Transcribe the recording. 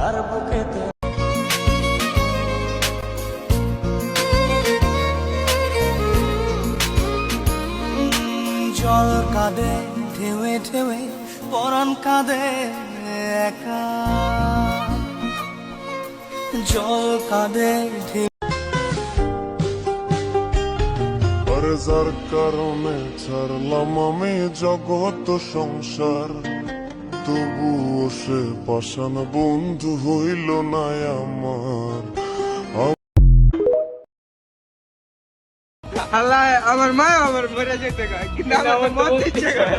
তার বুকেতে জল কাঁদে ঢেউে ঢেউে পরাণ কাঁদে একা জল কাঁদে ঢেউ যার কারণে ছাড়লাম আমি জগৎ সংসার, তবুও সে পাষাণ বন্ধু হইল না আমার। আল্লাহ আমার মা আমার মরে যেতে গায় কিন্তু আমার মরতে ইচ্ছে করে।